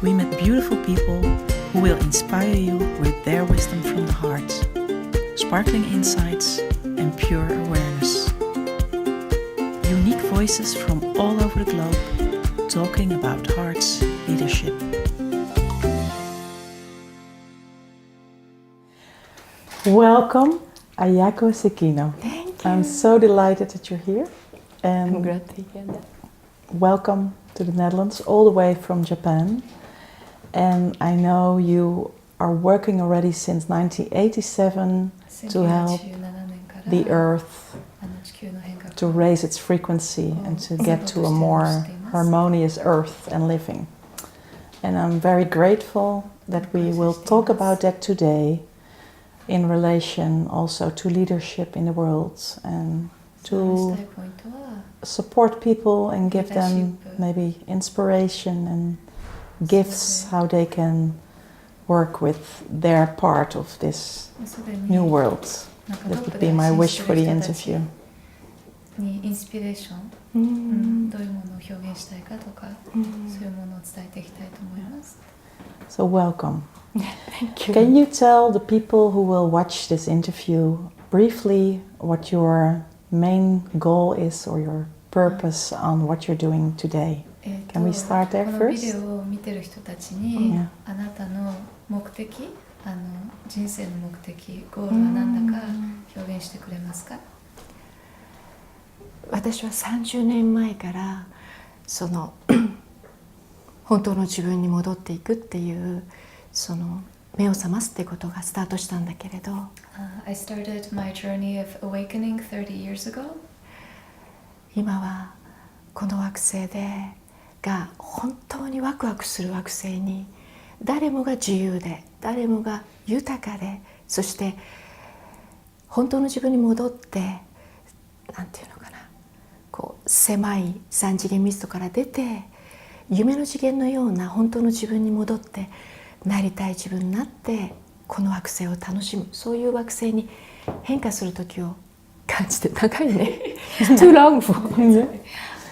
We met beautiful people who will inspire you with their wisdom from the heart, sparkling insights and pure awareness. Unique voices from all over the globe talking about heart's leadership. Welcome, Ayako, Sekino. Thank you. I'm so delighted that you're here. And I'm glad to hear that. welcome to the Netherlands, all the way from Japan. And I know you are working already since 1987 to help the earth to raise its frequency and to get to a more harmonious earth and living. And I'm very grateful that we will talk about that today in relation also to leadership in the world and to support people and give them maybe inspiration and gifts how they can work with their part of this new world. That would be my wish for the interview. にインスピレーション、どういうものを表現したいかとか、そういうものを伝えていきたいと思います。So welcome. Thank you. Can you tell the people who will watch this interview briefly what your main goal is or your purpose on what you're doing today? Can we start there このビ first? デオを見てる人たちに、あなたの目的、人生の目的、ゴールは何だか表現してくれますか？私は30年前からその本当の自分に戻っていくっていうその目を覚ますってことがスタートしたんだけれど、I started my journey of awakening 30 years ago. 今はこの惑星が本当にワクワクする惑星に誰もが自由で誰もが豊かで、そして本当の自分に戻ってなんていうのかな、こう狭い三次元ミストから出て夢の次元のような本当の自分に戻ってなりたい自分になってこの惑星を楽しむ、そういう惑星に変化する時を感じて、長いねtoo long for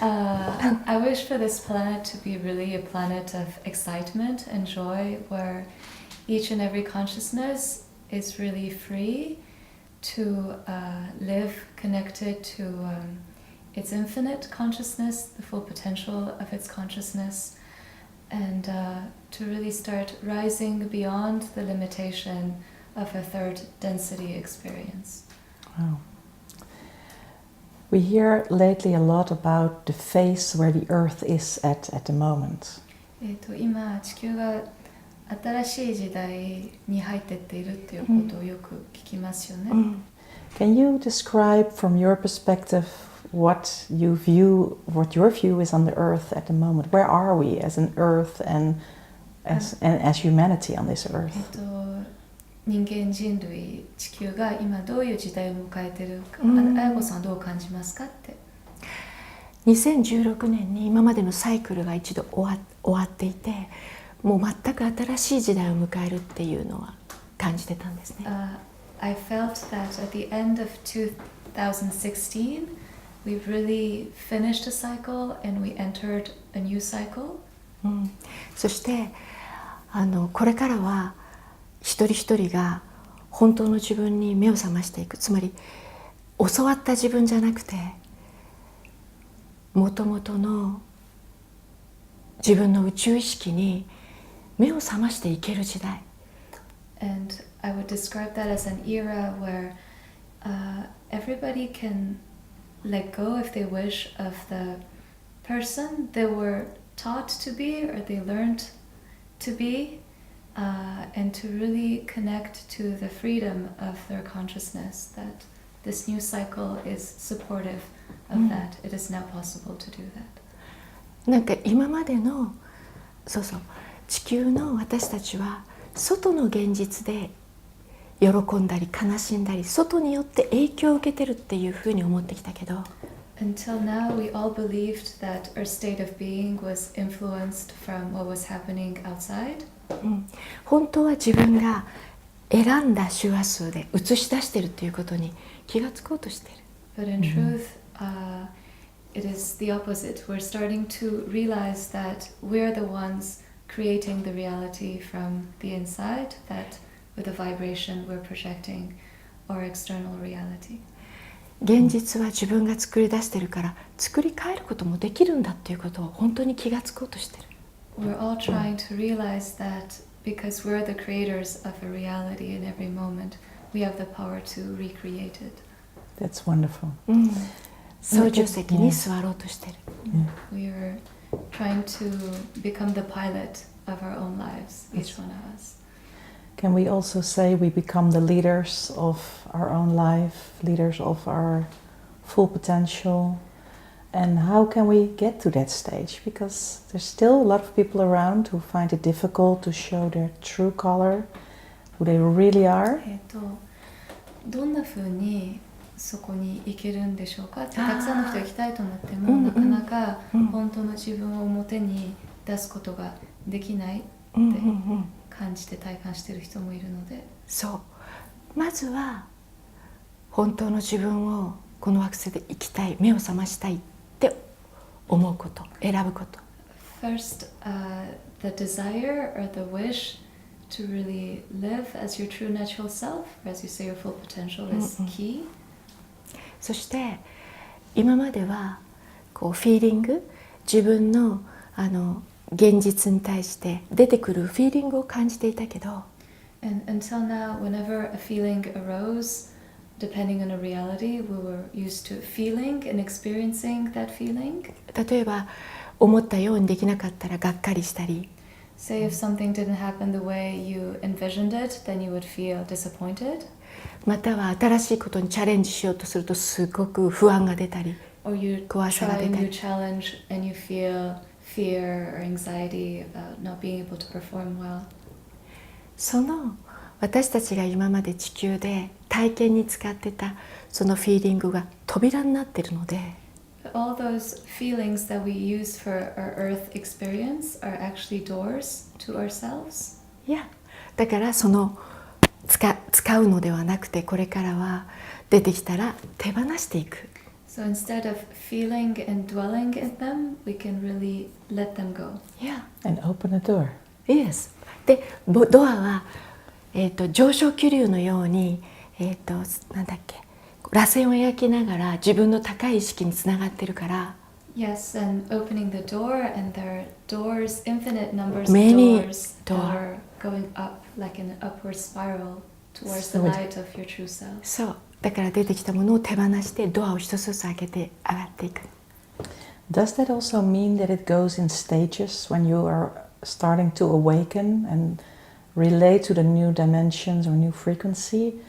I wish for this planet to be really a planet of excitement and joy, where each and every consciousness is really free to live connected to its infinite consciousness, the full potential of its consciousness, and to really start rising beyond the limitation of a third density experience. Wow. We hear lately a lot about the phase where the Earth is at the moment. 今地球が新しい時代に入っていっているっていうことをよく聞きますよね。Can you describe from your perspective what your view is on the Earth at the moment? Where are we as an Earth and as humanity on this Earth? 人間人類地球が今どういう時代を迎えているか、Ayakoさんはどう感じますかって。2016年に今までのサイクルが一度終わっていて、もう全く新しい時代を迎えるっていうのは感じてたんですね。I felt that at the end of 2016, we've really finished a cycle and we entered a new cycle. そしてこれからは一人一人が本当の自分に目を覚ましていく、つまり教わった自分じゃなくてもともとの自分の宇宙意識に目を覚ましていける時代。And I would describe that as an era where everybody can let go, if they wish, of the person they were taught to be or they learned to be, and to really connect to the freedom of their consciousness, that this new cycle is supportive of that. It is now possible to do that. なんか今までの地球の私たちは外の現実で喜んだり悲しんだり外によって影響を受けてるっていうふうに思ってきたけど、 Until now, we all believed that our state of being was influenced from what was happening outside. 本当は自分が選んだ周波数で映し出してるっていうことに気がつこうとしてる。 But in truth, it is the opposite. We're starting to realize that we're the ones creating the reality from the inside, that with a vibration we're projecting our external reality. 現実は自分が作り出してるから作り変えることもできるんだっていうことを本当に気がつこうとしてる。We're all trying to realize that because we're the creators of a reality in every moment, we have the power to recreate it. That's wonderful. 操縦席に座ろうとしてる。We are trying to become the pilot of our own lives, each one of us. Can we also say we become the leaders of our own life, leaders of our full potential? And how can we get to that stage? Because there's still a lot of people around who find it difficult to show their true color, who they really are. どんな風にそこに行けるんでしょうかってたくさんの人が行きたいと思ってもなかなか本当の自分を表に出すことができないって感じて体感している人もいるので、そうまずは本当の自分をこの惑星で生きたい、目を覚ましたいって思うこと、選ぶこと。 First, the desire or the wish to really live as your true natural self, or as you say, your full potential is key. そして今まではこうフィーリング、自分の現実に対して出てくるフィーリングを感じていたけど、 And until now, whenever a feeling arose, depending on a reality, we were used to feeling and experiencing that feeling. 例えば思ったようにできなかったらがっかりしたり、 Say if something didn't happen the way you envisioned it, then you would feel disappointed. または新しいことにチャレンジしようとするとすごく不安が出たり、 Or you 怖さが try 出 a た new り、 challenge and you feel fear or anxiety about not being able to perform well. その私たちが今まで地球で体験に使ってたそのフィーリングが扉になっているので、 All those feelings that we use for our earth experience are actually doors to ourselves. いやだからその使うのではなくて、これからは出てきたら手放していく。 So instead of feeling and dwelling in them, we can really let them go. Yeah. And open a door. Yes. でドアは、上昇気流のように、なんだっけ、螺旋を描きながら自分の高い意識につながってるから。 Yes, and opening the door, and there are doors, infinite numbers Many of doors that are going up like an upward spiral towards the light of your true self. そうだから出てきたものを手放してドアを一つずつ開けて上がっていく。 Does that also mean that it goes in stages when you are starting to awaken and relate to the new dimensions or new frequency?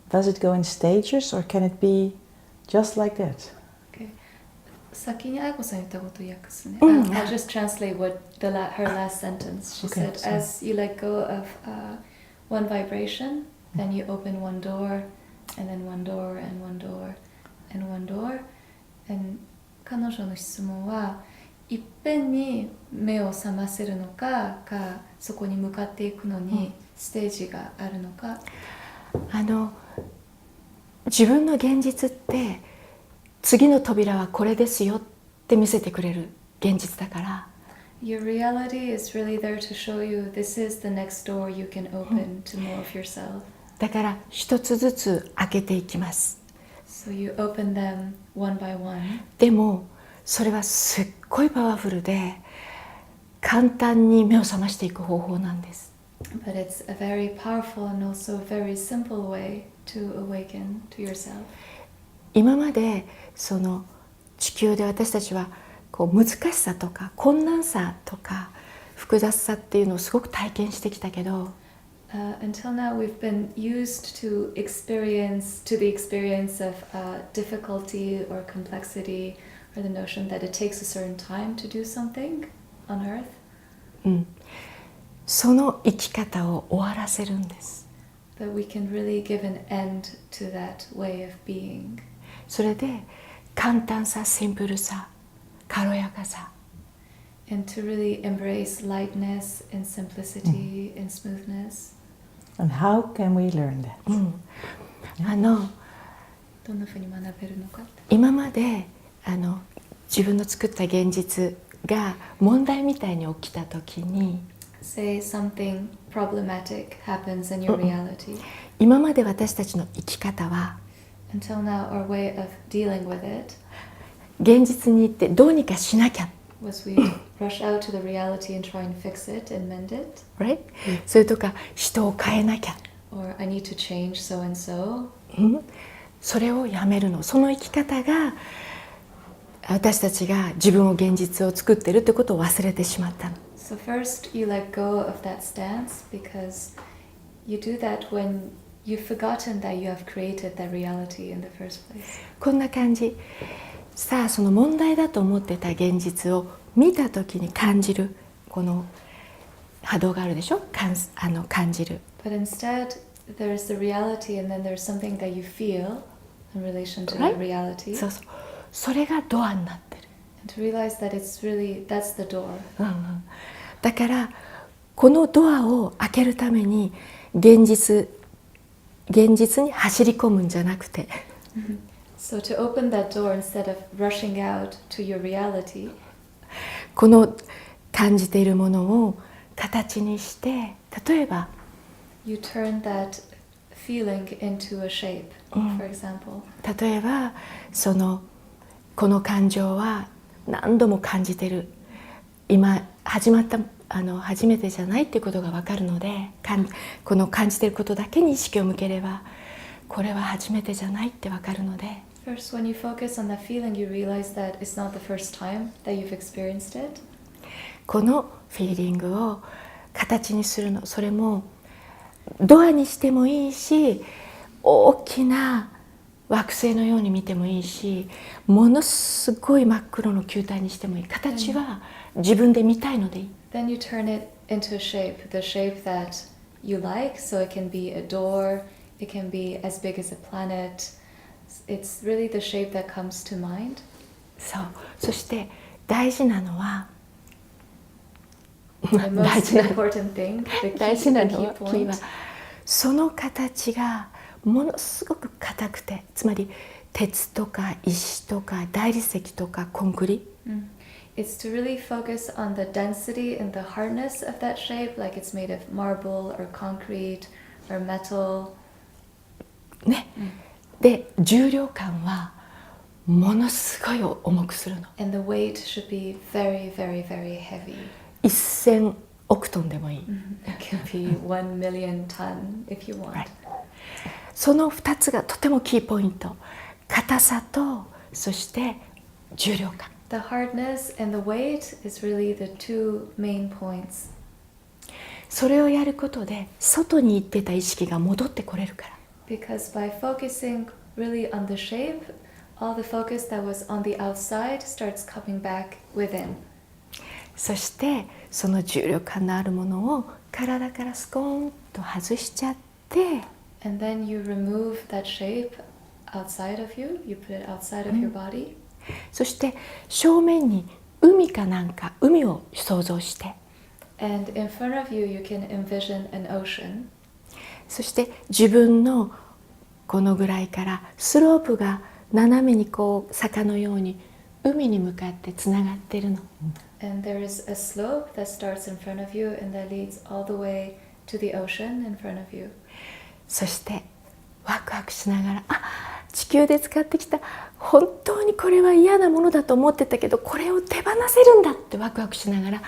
Does it go in stages or can it be just like that? 先に愛子さん言ったことを訳すね。I'll just translate what her last sentence. She Okay, said, sorry. as you let go of one vibration, then you open one door, and then one door, and one door, and one door. And 彼女の質問は、いっぺんに目を覚ませるのか、そこに向かっていくのにステージがあるのか。自分の現実って次の扉はこれですよって見せてくれる現実だから。 Your reality is really there to show you this is the next door you can open to more of yourself. だから一つずつ開けていきます。 So you open them one by one. でもそれはすっごいパワフルで簡単に目を覚ましていく方法なんです。 But it's a very powerful and also a very simple way to awaken to yourself. 今までその地球で私たちはこう難しさとか困難さとか複雑さっていうのをすごく体験してきたけど、 Until now we've been used to the experience of difficulty or complexity or the notion that it takes a certain time to do something on earth. その生き方を終わらせるんです。 But we can really give an end to that way of being. それで簡単さ、シンプルさ、軽やかさ、 And to really embrace lightness and simplicity and smoothness. And how can we learn that? どんなふうに学べるのかって。今まで自分の作った現実が問題みたいに起きた時に、say something problematic happens in your reality. 今まで私たちの生き方は Until now, our way of dealing with it 現実に行ってどうにかしなきゃ、 was we rush out to the reality and try and fix it and mend it. right? それとか人を変えなきゃ、 Or I need to change so and so. それをやめるの。その生き方が私たちが自分を現実を作ってるってことを忘れてしまったの。 So first you let go of that stance because you do that when you've forgotten that you have created that reality in the first place. こんな感じ。さあその問題だと思ってた現実を見た時に感じるこの波動があるでしょ、感じる。 But instead there's the reality and then there's something that you feel in relation to Right? that reality. そうそう。それがドアになってる。 And to realize that it's really, that's the door. だからこのドアを開けるために現実に走り込むんじゃなくて、 So to open that door instead of rushing out to your reality, この感じているものを形にして、例えば you turn that feeling into a shape, for example. 例えばこの感情は何度も感じてる、今初めてじゃないっていうことが分かるので、この感じてることだけに意識を向ければこれは初めてじゃないって分かるので、 First, when you focus on that feeling, you realize that it's not the first time that you've experienced it. このフィーリングを形にするの。それもドアにしてもいいし、大きな惑星のように見てもいいし、ものすごい真っ黒の球体にしてもいい。形は自分で見たいのでいい。 Then you turn it into a shape, the shape that you like. So it can be a door, it can be as big as a planet. It's really the shape that comes to mind. そう。そして大事なのは The most important thing, the 大 key, 事な the の key はキー point. はその形がものすごく硬くて、つまり鉄とか石とか大理石とかコンクリ、It's to really focus on the density and the hardness of that shape, like it's made of marble or concrete or metal. ね、で重量感はものすごい重くするの。 And the weight should be very, very, very heavy. 1000億トンでもいい。 It can be 1 million ton if you want. Right. その2つがとてもキーポイント。硬さとそして重量感。 The hardness and the weight is really the two main points. それをやることで外に行ってた意識が戻ってこれるから。 Because by focusing really on the shape, all the focus that was on the outside starts coming back within. そしてその重量感のあるものを体からスコーンと外しちゃって、 And then you remove that shape outside of you, you put it outside of your body. そして正面に海かなんか海を想像して、 And in front of you, you can envision an ocean. そして自分のこのぐらいからスロープが斜めにこう坂のように海に向かってつながってるの。 And there is a slope that starts in front of you and that leads all the way to the ocean in front of you. そしてワクワクしながら、地球で使ってきた本当にこれは嫌なものだと思ってたけどこれを手放せるんだってワクワクしながら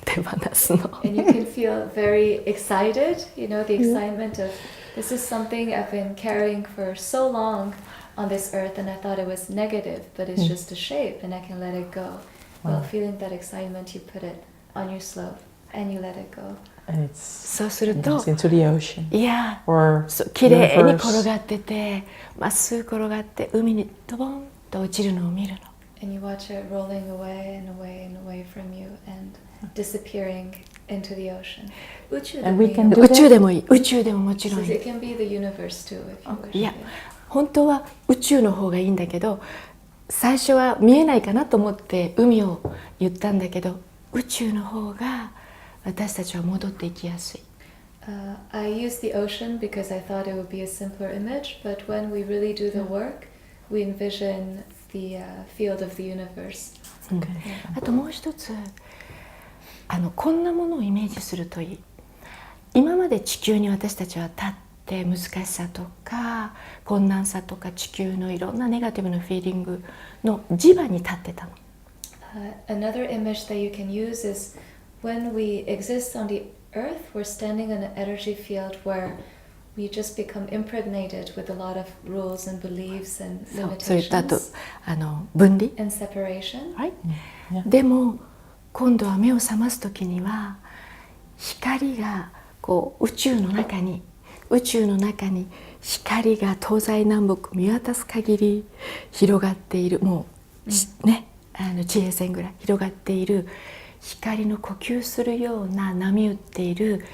手放すの。 And you can feel very excited, you know, the excitement of this is something I've been carrying for so long on this earth and I thought it was negative, but it's just a shape and I can let it go. While feeling that excitement, you put it on your slope and you let it go. And it's そうすると goes into the ocean いや or きれいに universe. 転がっててまっすぐ転がって海にドボンと落ちるのを見るの。 And you watch it rolling away and away and away from you and disappearing into the ocean. And we can do 宇宙 that. でもいい、宇宙でももちろ So んいい。 it can be the universe too if you wish. いや本当は宇宙の方がいいんだけど、最初は見えないかなと思って海を言ったんだけど、宇宙の方が私たちは戻っていきやすい。I used the ocean because I thought it would be a simpler image, but when we really do the work, we envision the field of the universe. あともう一つ、こんなものをイメージするといい。今まで地球に私たちは立って難しさとか困難さとか地球のいろんなネガティブなフィーリングの磁場に立ってたの。Another image that you can use is when we exist on the earth, we're standing in an energy field where we just become impregnated with a lot of rules and beliefs and それとあと limitations 分離、 and separation. right? Yeah. でも今度は目を覚ます時には光がこう宇宙の中に光が東西南北見渡す限り広がっている、もうね、地平線ぐらい広がっている光の呼吸するような波打っている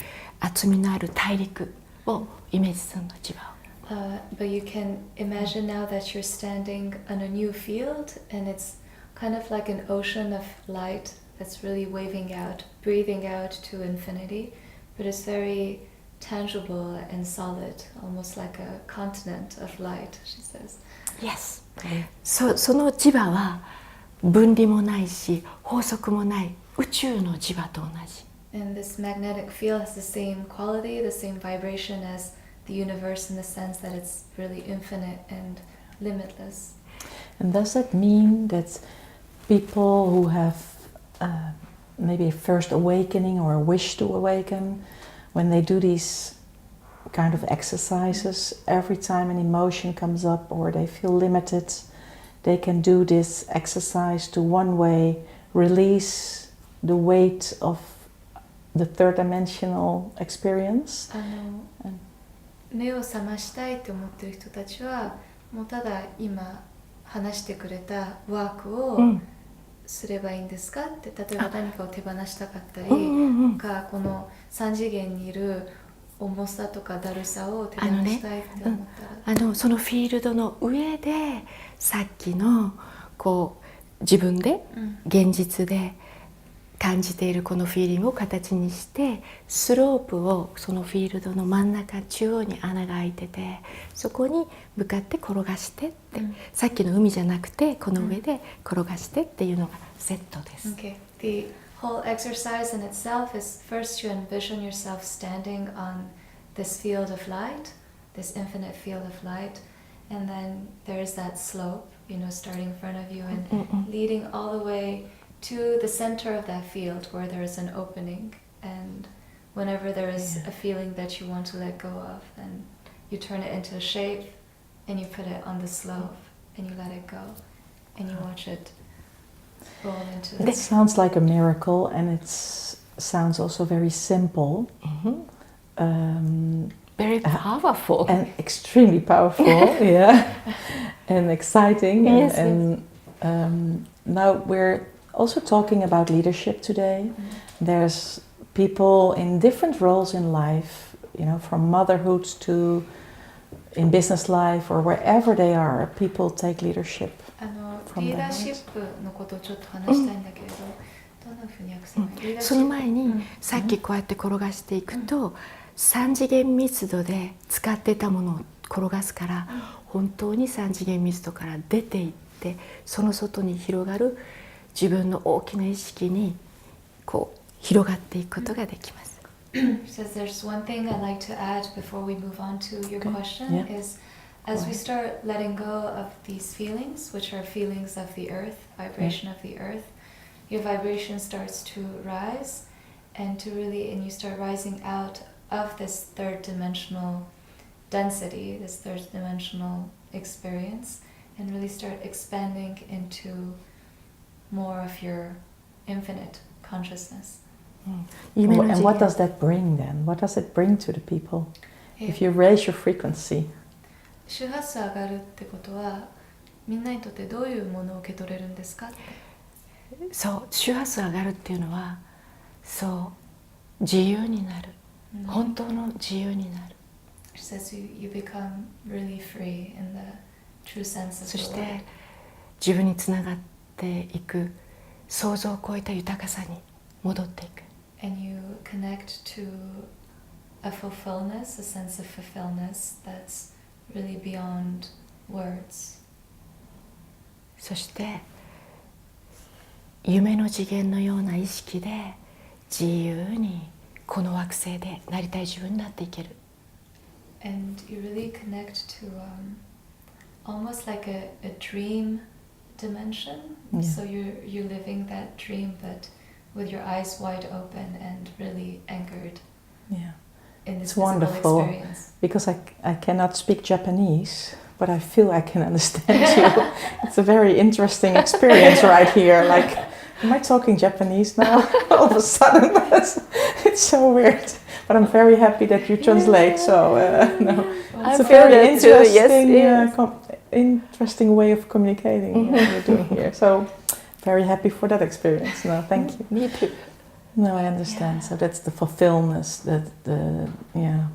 厚みのある大陸をイメージするの、磁場を。But you can imagine now that you're standing on a new field and it's kind of like an ocean of light that's really waving out, breathing out to infinity, but it's very tangible and solid, almost like a continent of light, she says. Yes. その磁場は分離もないし法則もない宇宙の磁場と同じ。And this magnetic field has the same quality, the same vibration as the universe in the sense that it's really infinite and limitless. And does that mean that people who have maybe a first awakening or a wish to awaken, when they do these kind of exercises, every time an emotion comes up or they feel limited, they can do this exercise to one way release the weight of the third dimensional experience? 目を覚ましたいと思っている人たちはもうただ今話してくれたワークをすればいいんですかって、例えば何かを手放したかったり、この3次元にいる重さとかだるさを手放したいって思ったら、そのフィールドの上でさっきのこう自分で現実で感じているこのフィーリングを形にしてスロープをそのフィールドの真ん中中央に穴が開いててそこに向かって転がしてって、さっきの海じゃなくてこの上で転がしてっていうのがセットです。Okay. The whole exercise in itself is first you envision yourself standing on this field of light, this infinite field of light, and then there's that slope, starting in front of you and leading all the way to the center of that field where there is an opening, and whenever there is a feeling that you want to let go of, then you turn it into a shape and you put it on the slope and you let it go and you watch it roll into It sounds like a miracle, and it sounds also very simple. Very powerful. And extremely powerful, yeah, and exciting. Yes, and now we're also talking about leadership today. There's people in different roles in life, from motherhood to in business life or wherever they are, people take leadership. リーダーシップのことをちょっと話したいんだけれど、どんなふうに訳せばいい？その前に、さっきこうやって転がしていくと、3次元密度で使ってたものを転がすから、本当に3次元密度から出ていってその外に広がる自分の大きな意識にこう広がっていくことができます。Says there's one thing I'd like to add before we move on to your question is as we start letting go of these feelings, which are feelings of the earth, vibration of the earth, your vibration starts to rise and you start rising out of this third dimensional density, this third dimensional experience, and really start expanding into more of your infinite consciousness. And what does that bring then? What does it bring to the people? If you raise your frequency. 周波数上がるってことはみんなにとってどういうものを受け取れるんですかって。そう周波数上がるっていうのはそう自由になる、本当の自由になる。She says you become really free in the true sense of the word. そして自分につながっていく想像を超えた豊かさに戻っていく。And you connect to a fulfillness, a sense of fulfillness that's really beyond words. そして夢の次元のような意識で自由にこの惑星でなりたい自分になっていける。And you really connect to almost like a dream dimension. Yeah. So you're living that dream, but with your eyes wide open and really anchored Yeah. in this It's physical wonderful. experience. Because I cannot speak Japanese, but I feel I can understand you. It's a very interesting experience right here. Like, am I talking Japanese now? All of a sudden, it's so weird. But I'm very happy that you translate. So no, it's a very interesting, interesting way of communicating you're doing here. So very happy for that experience. No, thank you. Me too. No, I understand. Yeah. So that's the fulfillment, the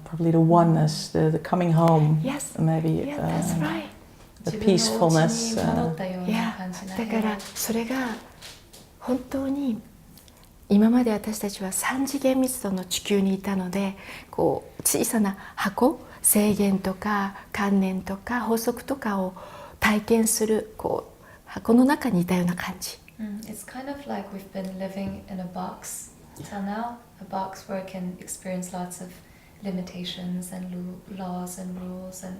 probably the oneness, the coming home. Yes. Maybe. Yeah, that's right. The peacefulness. Yeah. だからそれが本当に今まで私たちは3次元密度の地球にいたので、こう小さな箱、制限とか観念とか法則とかを体験するこう箱の中にいたような感じ。It's kind of like we've been living in a box till now, a box where we can experience lots of limitations and laws and rules and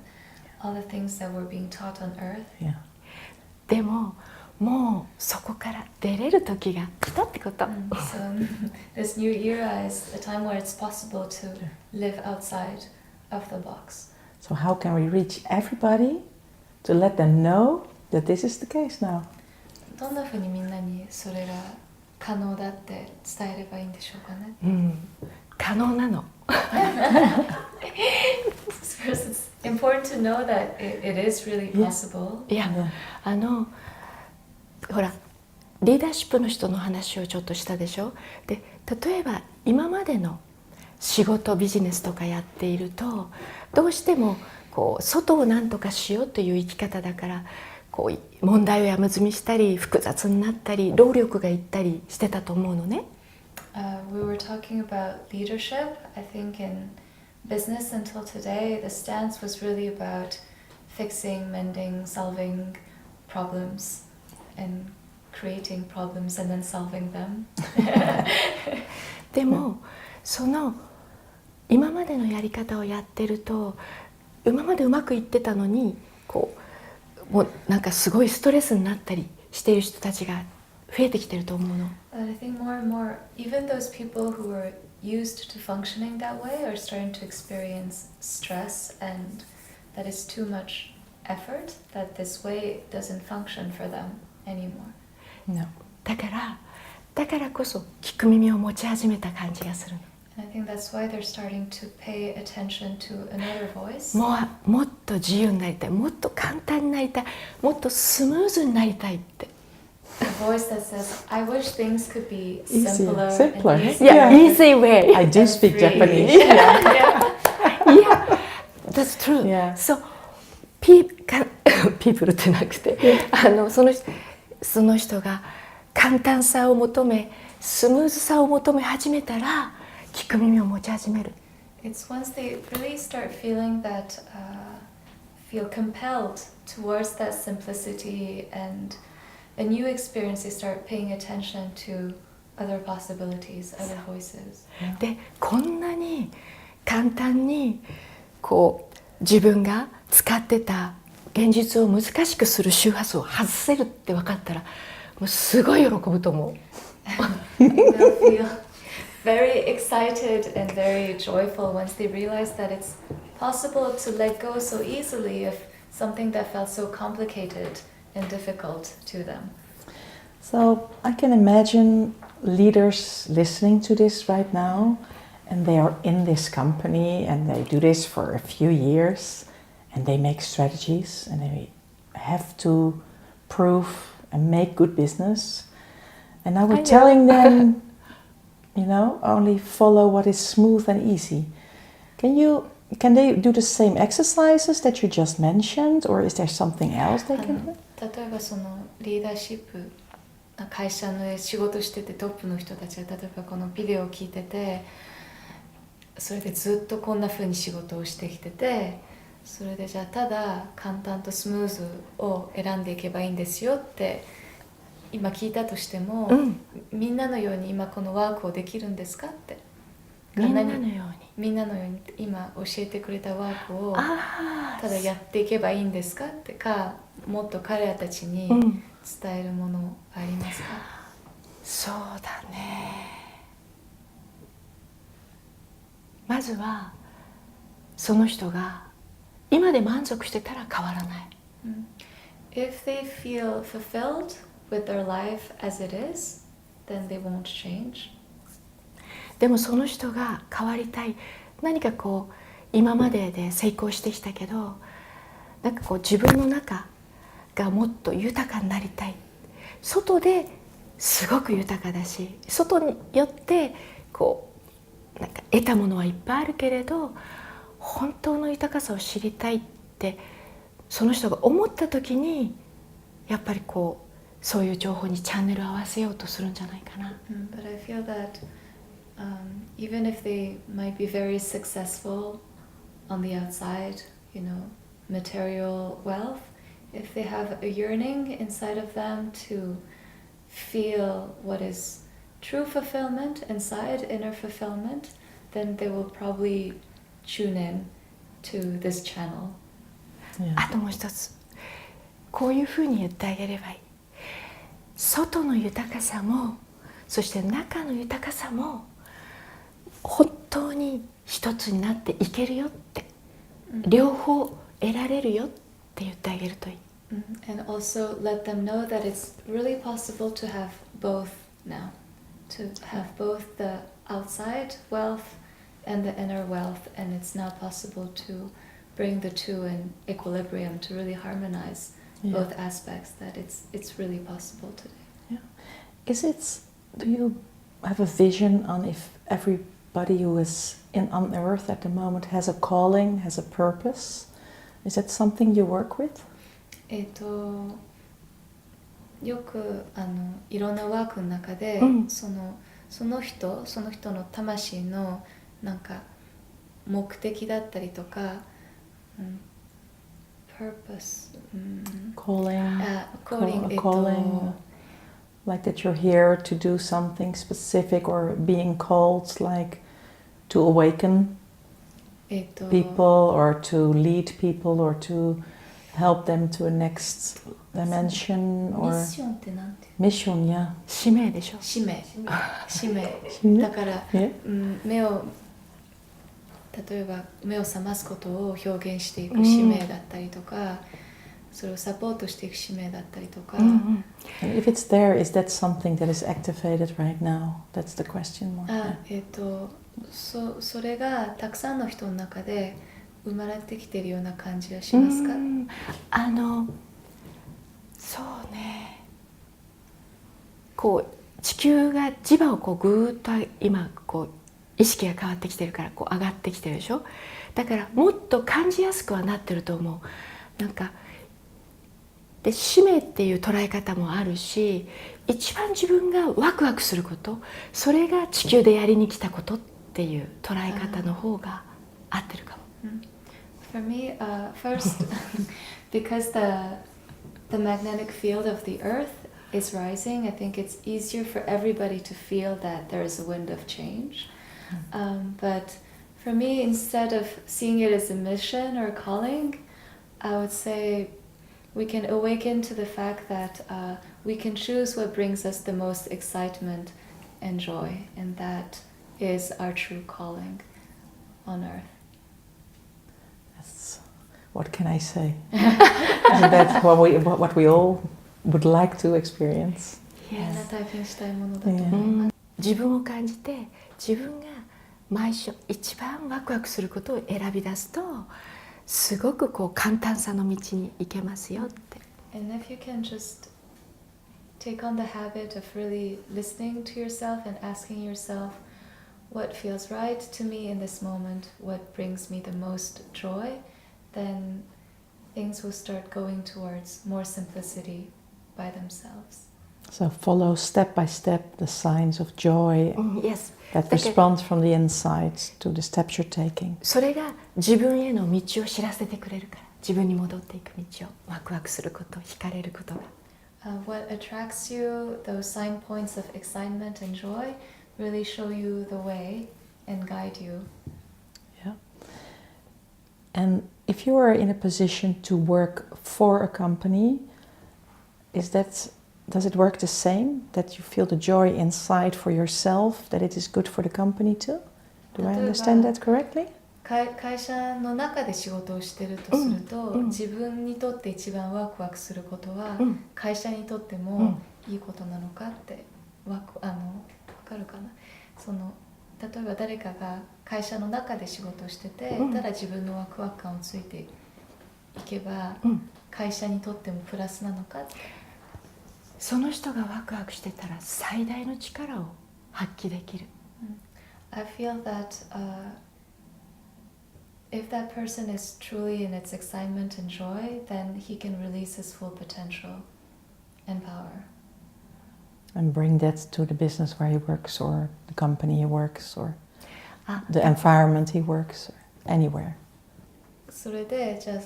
all the things that we're being taught on Earth. Yeah. でももうそこから出れる時が来たってこと。So this new era is a time where it's possible to live outside of the box. So how can we reach everybody to let them know that this is the case now? どんなふうにみんなにそれが可能だって伝えればいいんでしょうかね。可能なの。First, it's important to know that it is really possible. いや、ほらリーダーシップの人の話をちょっとしたでしょ。で、例えば今までの仕事ビジネスとかやっているとどうしてもこう外を何とかしようという生き方だからこう問題を山積みしたり複雑になったり労力がいったりしてたと思うのね。We were talking about leadership. I think in business until today, the stance was really about fixing, mending, solving problems, and creating problems and then solving them. でもその今までのやり方をやってると今までうまくいってたのにこうもうなんかすごいストレスになったりしている人たちが増えてきてると思うの。I think more and more, even those people who were used to functioning that way are starting to experience stress and that is too much effort, that this way doesn't function for them anymore. No. だからこそ聞く耳を持ち始めた感じがするの。And I think that's why they're starting to pay attention to another voice. もっと自由になりたい、もっと簡単になりたい、もっとスムーズになりたいって。A voice that says, "I wish things could be simpler." Yeah, easy way. I do speak Japanese. Yeah, that's true. Yeah. So, people ってなくて、その人が簡単さを求め、スムーズさを求め始めたら、聞く耳を持ち始める。It's once they really start feeling that, feel compelled towards that simplicity and a new experience, they start paying attention to other possibilities, other voices. で、こんなに簡単にこう自分が使ってた現実を難しくする周波数を外せるって分かったら、もうすごい喜ぶと思う。They'll feel very excited and very joyful once they realize that it's possible to let go so easily of something that felt so complicated and difficult to them. So I can imagine leaders listening to this right now, and they are in this company and they do this for a few years and they make strategies and they have to prove and make good business. And now we're telling them, only follow what is smooth and easy. Can they do the same exercises that you just mentioned, or is there something else they can do? 例えばそのリーダーシップ会社で仕事しててトップの人たちが例えばこのビデオを聞いててそれでずっとこんな風に仕事をしてきててそれでじゃあただ簡単とスムーズを選んでいけばいいんですよって今聞いたとしても、みんなのように今このワークをできるんですかって。みんなのように。みんなのように今教えてくれたワークをただやっていけばいいんですかってか、もっと彼らたちに伝えるものありますか？そうだね。まずはその人が今で満足してたら変わらない。If they feel fulfilled with their life as it is, then they won't change. でもその人が変わりたい、何かこう今までで成功してきたけど、なんかこう自分の中がもっと豊かになりたい。外ですごく豊かだし、外によってこうなんか得たものはいっぱいあるけれど、本当の豊かさを知りたいってその人が思った時に、やっぱりこうそういう情報にチャンネルを合わせようとするんじゃないかな。But I feel that even if they might be very successful on the outside, you know, material wealth, if they have a yearning inside of them to feel what is true fulfillment inside, inner fulfillment, then they will probably tune in to this channel. あともう一つ、こういうふうに言ってあげればいい。外の豊かさも、そして中の豊かさも本当に一つになっていけるよって、両方得られるよって言ってあげるといい。And also let them know that it's really possible to have both now, to have both the outside wealth and the inner wealth, and it's now possible to bring the two in equilibrium, to really harmonize both aspects, that it's really possible today. Yeah. Do you have a vision on if everybody who is on earth at the moment has a calling, has a purpose? Is that something you work with? よくいろんなワークの中で、その人の魂のなんか目的だったりとか、purpose, calling, calling, like that you're here to do something specific, or being called, like to awaken people, or to lead people, or to help them to a next dimension, or mission, yeah. 使命でしょ。使命だから、例えば目を覚ますことを表現していく使命だったりとか、それをサポートしていく使命だったりとか。And if it's there, is that something that is activated right now? That's the question mark. それがたくさんの人の中で生まれてきているような感じはしますか？そうね。こう地球が磁場をこうぐーっと今こう意識が変わってきてるからこう上がってきてるでしょ。だからもっと感じやすくはなってると思う。なんかで使命っていう捉え方もあるし、一番自分がワクワクすること、それが地球でやりに来たことっていう捉え方の方が合ってるかも。For me, first, because the magnetic field of the Earth is rising, I think it's easier for everybody to feel that there is a wind of change. But for me, instead of seeing it as a mission or a calling, I would say we can awaken to the fact that we can choose what brings us the most excitement and joy, and that is our true calling on Earth. What can I say? And that's what we all would like to experience. 体験したいものだと思います。自分を感じて、自分が毎週一番ワクワクすることを選び出すと、すごくこう簡単さの道に行けますよって。And if you can just take on the habit of really listening to yourself and asking yourself, what feels right to me in this moment, what brings me the most joy, then things will start going towards more simplicity by themselves. So follow step by step the signs of joy Yes. that respond from the inside to the steps you're taking. それが自分への道を知らせてくれるから、自分に戻っていく道をワクワクすること、惹かれることが。what attracts you, those sign points of excitement and joy, really show you the way and guide you. Yeah. And if you are in a position to work for a company, does it work the same? That you feel the joy inside for yourself, that it is good for the company too? Do I understand that correctly? 会社の中で仕事をしてるとすると、自分にとって一番ワクワクすることは、会社にとってもいいことなのかってわかるかな。例えば誰かが会社の中で仕事をしてて、ただ自分のワクワク感をついていけば、会社にとってもプラスなのかって。その人がワクワクしてたら最大の力を発揮できる。I feel that if that person is truly in its excitement and joy, then he can release his full potential and power. And bring that to the business where he works, or the company he works, or the environment he works, or anywhere. それでじゃあ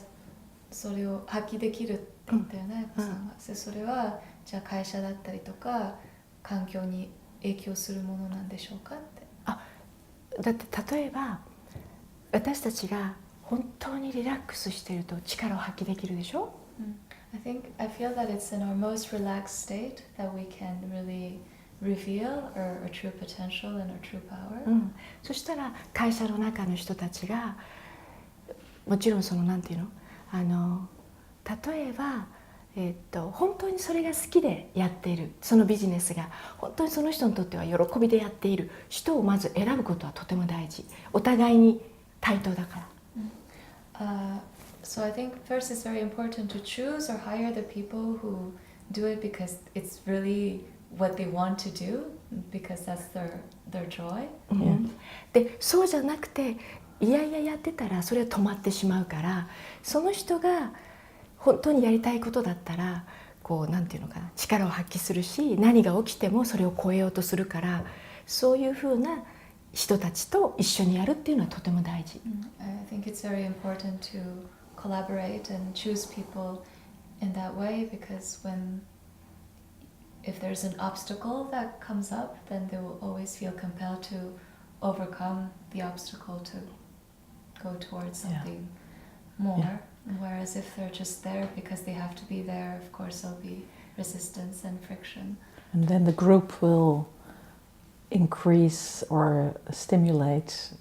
それを発揮できるって言ったよね、さんが。それはじゃあ会社だったりとか環境に影響するものなんでしょうかって。だって例えば私たちが本当にリラックスしていると力を発揮できるでしょ？I feel that it's in our most relaxed state that we can really reveal our true potential and our true power. そしたら会社の中の人たちがもちろんなんていうの、例えば、本当にそれが好きでやっているそのビジネスが本当にその人にとっては喜びでやっている人をまず選ぶことはとても大事。お互いに対等だから。So I think first it's very important to choose or hire the people who do it because it's really what they want to do, because that's their joy. でそうじゃなくていやいややってたらそれは止まってしまうから、その人が本当にやりたいことだったらなんていうのかな、力を発揮するし、何が起きてもそれを超えようとするから、そういうふうな人たちと一緒にやるっていうのはとても大事。I think it's very important to collaborate and choose people in that way, because if there's an obstacle that comes up, then they will always feel compelled to overcome the obstacle to go towards something more. Whereas if they're just there because they have to be there, of course there'll be resistance and friction. And then the group will increase or stimulate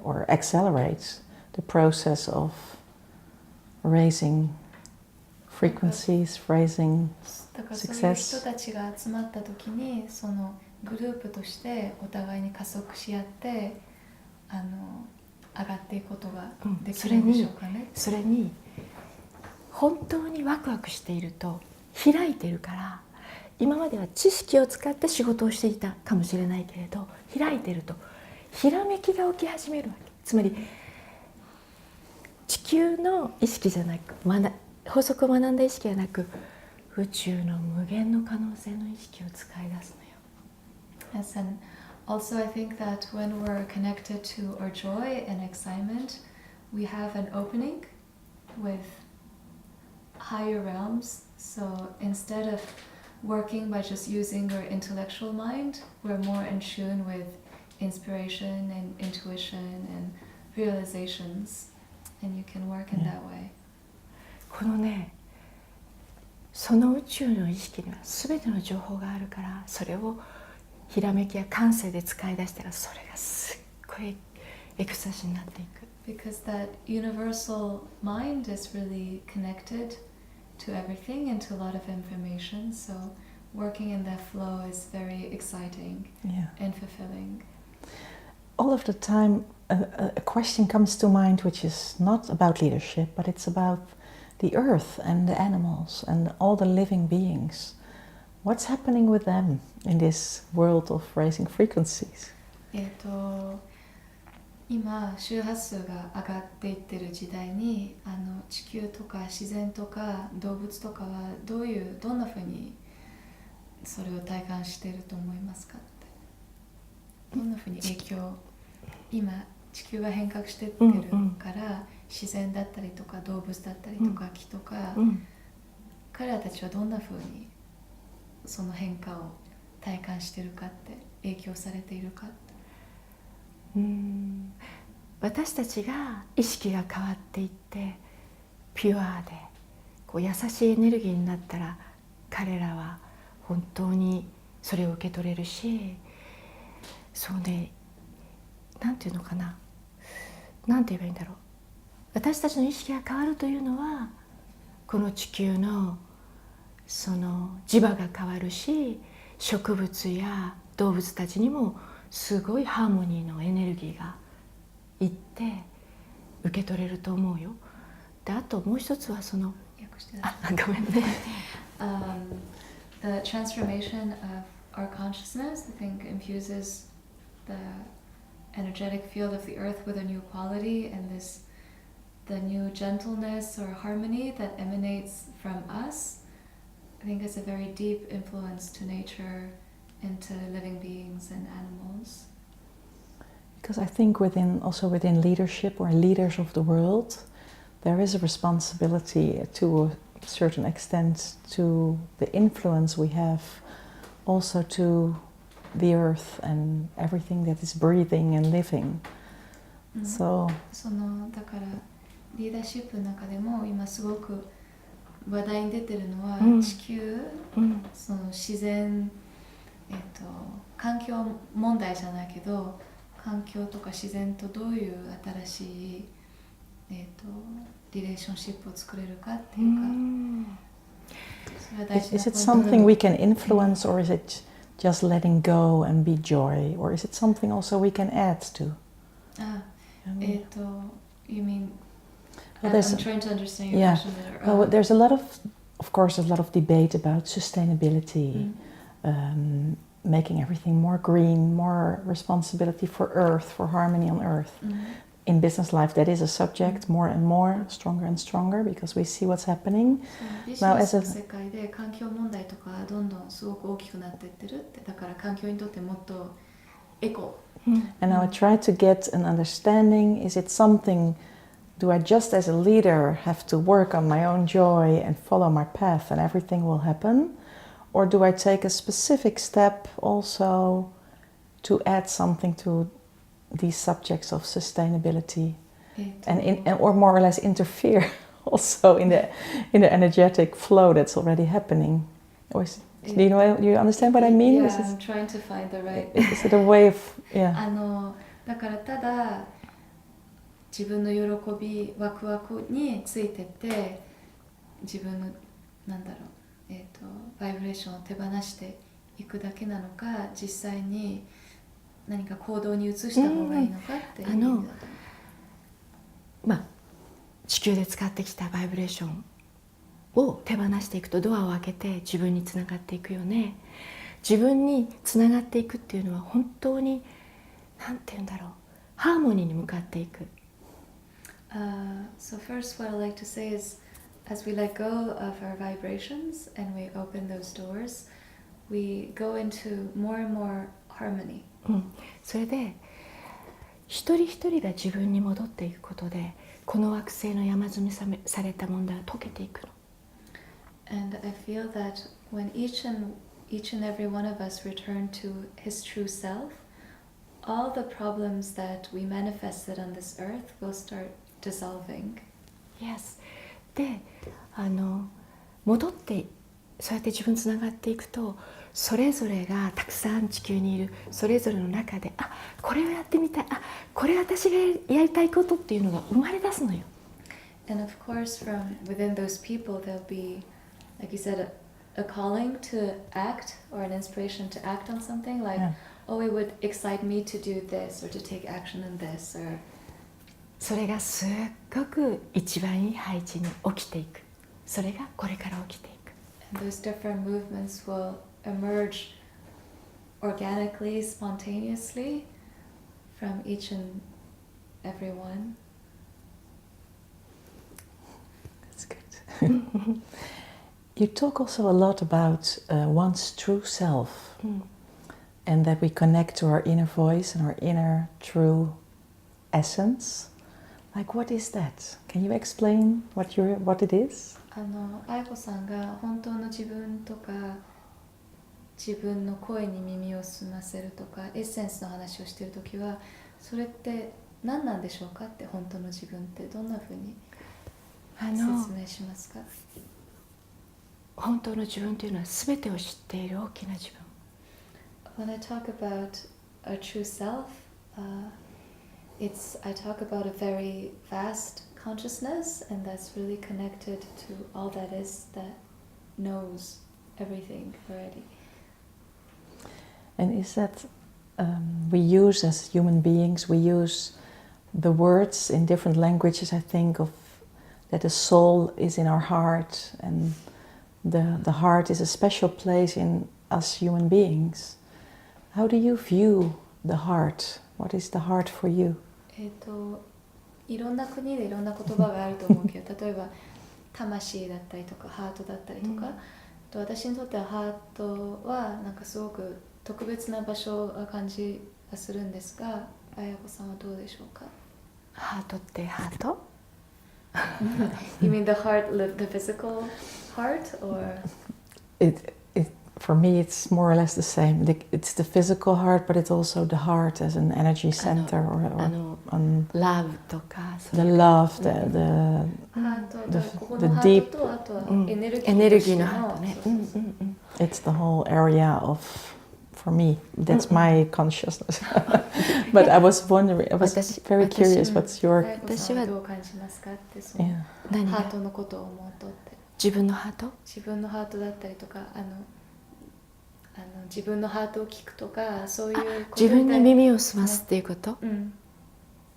or accelerate the process of raising frequencies, raising だからそういう人たちが集まった時に、そのグループとしてお互いに加速し合って上がっていくことができるんでしょうかね。それに本当にワクワクしていると開いてるから、今までは知識を使って仕事をしていたかもしれないけれど、開いてるとひらめきが起き始めるわけ。つまり地球の意識じゃなく、法則を学んだ意識じゃなく、宇宙の無限の可能性の意識を使い出すのよ。Yes, and also I think that when we're connected to our joy and excitement, we have an opening with higher realms. So instead of working by just using our intellectual mind, we're more in tune with inspiration and intuition and realizations, and you can work in that way. このね、その宇宙の意識には全ての情報があるから、それをひらめきや感性で使い出したら、それがすっごいエクスタシーになっていく。Because that universal mind is really connected to everything and to a lot of information, so working in that flow is very exciting and fulfilling. All of the time a question comes to mind which is not about leadership, but it's about the earth and the animals and all the living beings. What's happening with them in this world of raising frequencies? 今周波数が上がっていってる時代に、地球とか自然とか動物とかはどんなふうにそれを体感していると思いますかって。どんなふうに影響、今地球が変革していってるから、自然だったりとか動物だったりとか木とかか彼らたちはどんな風にその変化を体感しているかって影響されているかって。私たちが意識が変わっていってピュアでこう優しいエネルギーになったら彼らは本当にそれを受け取れるし、そうね、なんていうのかな、なんて言えばいいんだろう、私たちの意識が変わるというのはこの地球のその磁場が変わるし、植物や動物たちにもすごいハーモニーのエネルギーがいって受け取れると思うよ。で、あともう一つはその、ごめんね。The transformation of our consciousness, I think, infuses the energetic field of the earth with a new quality, and the new gentleness or harmony that emanates from us, I think is a very deep influence to nature and to living beings and animals. Because I think also within leadership or leaders of the world, there is a responsibility to a certain extent to the influence we have also to the earth and everything that is breathing and living. So だからリーダーシップの中でも今すごく話題に出てるのは地球、その自然、環境問題じゃないけど環境とか自然とどういう新しい、リレーションシップを作れるかっていうか、それは大事なポイントだと。Is it something we can influence, or is it just letting go and be joy, or is it something also we can add to? You mean? Well, I'm trying to understand your question better. Well, there's of course, a lot of debate about sustainability, making everything more green, more responsibility for Earth, for harmony on Earth. In business life, that is a subject more and more, stronger and stronger, because we see what's happening. Now, as a 世界で環境問題とかどんどんすごく大きくなっていってるって、だから環境にとってもっとエコ。And now I try to get an understanding. Is it something? Do I just as a leader have to work on my own joy and follow my path and everything will happen? Or do I take a specific step also to add something to these subjects of sustainability or more or less interfere also in the energetic flow that's already happening? Or do you understand what I mean? Yeah, I'm trying to find the right... Is it a way of... Yeah. だからただ自分の喜びワクワクについてて自分のなんだろう、バイブレーションを手放していくだけなのか、実際に何か行動に移した方がいいのかっていう意味だと思う。地球で使ってきたバイブレーションを手放していくとドアを開けて自分につながっていくよね。自分につながっていくっていうのは本当になんて言うんだろう、ハーモニーに向かっていく。So first what I'd like to say is, as we let go of our vibrations and we open those doors, we go into more and more harmony. それで一人一人が自分に戻っていくことでこの惑星の山積みされた問題は解けていくの。And I feel that when each and every one of us return to his true self, all the problems that we manifested on this earth will start dissolving. Yes. で、戻ってそうやって自分つながっていくとそれぞれがたくさん地球にいるそれぞれの中でこれをやってみたい、これ私がやりたいことっていうのが生まれ出すのよ。And of course from within those people there'll be, like you said, a calling to act or an inspiration to act on something like, oh, it would excite me to do this or to take action in this or それがすっごく一番いい配置に起きていく。それがこれから起きていく。And those different movements will emerge organically, spontaneously from each and every one. That's good. You talk also a lot about one's true self and that we connect to our inner voice and our inner true essence. Like, what is that? Can you explain what it is? 愛子さんが本当の自分とか自分の声に耳を澄ませるとかエッセンスの話をしているときはそれって何なんでしょうかって、本当の自分ってどんなふうに説明しますか？本当の自分というのは全てを知っている大きな自分。 When I talk about a true self, I talk about a very vast consciousness, and that's really connected to all that is, that knows everything already. And is that we use as human beings, we use the words in different languages, I think, of that the soul is in our heart, and the heart is a special place in us human beings. How do you view the heart? What is the heart for you? いろんな国でいろんな言葉があると思うけど、例えば魂だったりとかハートだったりとか、私にとってはハートはなんかすごく特別な場所が感じがするんですが、綾子さんはどうでしょうか？ハートってハート？ You mean the heart, the physical heart, or? For me, it's more or less the same. It's the physical heart, but it's also the heart as an energy center, love とか、the love, the deep. あとはエネルギーエネルギーのハートね。It's the whole area of, for me, that's my consciousness. But I was wondering, I was very curious. What's your? 私はどう感じますかって、そのハートのことを思うとって。自分のハート？自分のハートだったりとか、自分のハートを聞くとか、そういうことで自分に耳を澄ますっていうこと？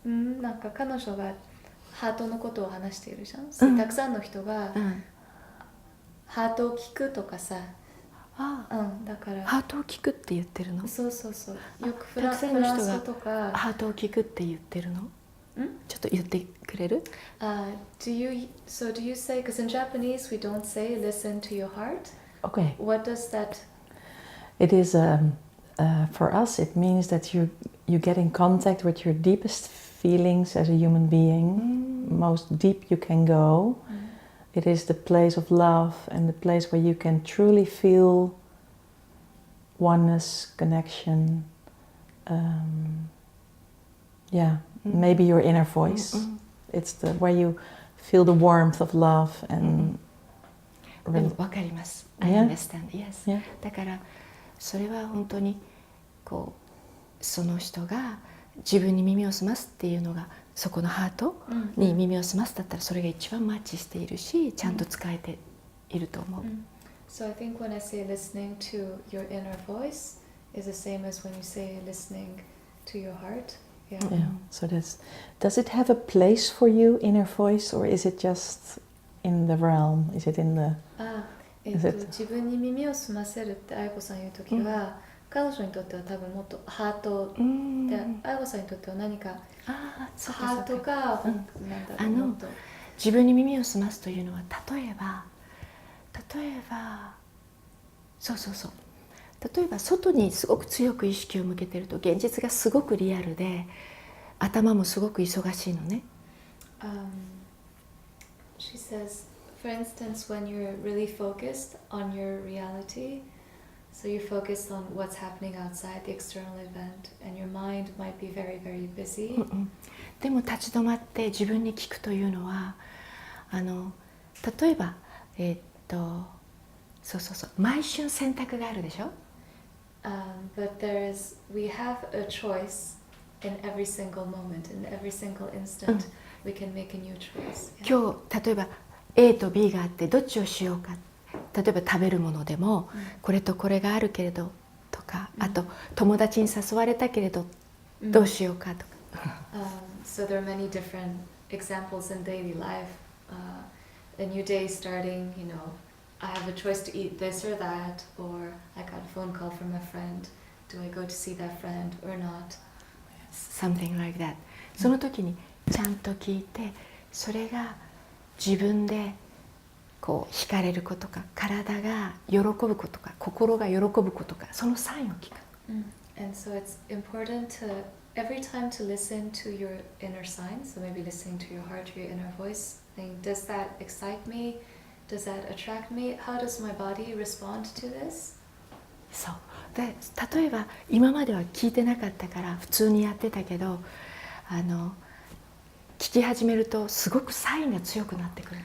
なんか彼女がハートのことを話しているじゃん。たくさんの人が、ハートを聞くとかさ、だからハートを聞くって言ってるの？そうそうそう。よくフたくさんの人がランス語とかハートを聞くって言ってるの？ちょっと言ってくれる？ do you say, because in Japanese we don't say listen to your heart. Okay. What does that? It is for us. It means that you get in contact with your deepest feelings as a human being. Most deep you can go. It is the place of love and the place where you can truly feel oneness, connection. Maybe your inner voice. It's where you feel the warmth of love and. でも分かります。I understand. Yes. だからそれは本当にこうその人が自分に耳を澄ますっていうのがそこのハートに耳を澄ますだったらそれが一番マッチしているし、ちゃんと使えていると思う。So I think when I say listening to your inner voice is the same as when you say listening to your heart. Yeah. So does it have a place for you, inner voice, or is it just in the realm? Is it in the? 自分に耳を澄ませるって愛子さん言うときは、彼女にとっては多分もっとハートで、愛子さんにとっては何かハートがなんだろうと。自分に耳を澄ますというのは例えば例えば外にすごく強く意識を向けてると現実がすごくリアルで頭もすごく忙しいのね。She says, for instance, when you're really focused on your reality, so you're focused on what's happening outside the external event, and your mind might be very, very busy. でも立ち止まって自分に聞くというのは例えば毎瞬選択があるでしょ。But we have a choice in every single moment, in every single instant. We can make a new choice. 今日例えば A と B があってどっちをしようか。例えば食べるものでも、これとこれがあるけれどとか、あと友達に誘われたけれどどうしようかとか。So there are many different examples in daily life. A new day starting, you know, I have a choice to eat this or that, or I got a phone call from a friend. Do I go to see that friend or not? Something like that. その時にちゃんと聞いて、それが自分でこう惹かれることか、体が喜ぶことか、心が喜ぶことか、そのサインを聞く。And so it's important to every time to listen to your inner signs. So maybe listening to your heart, your inner voice. Think, does that excite me? Does that attract me? How does my body respond to this? そうで例えば今までは聞いてなかったから普通にやってたけど聞き始めるとすごくサインが強くなってくる。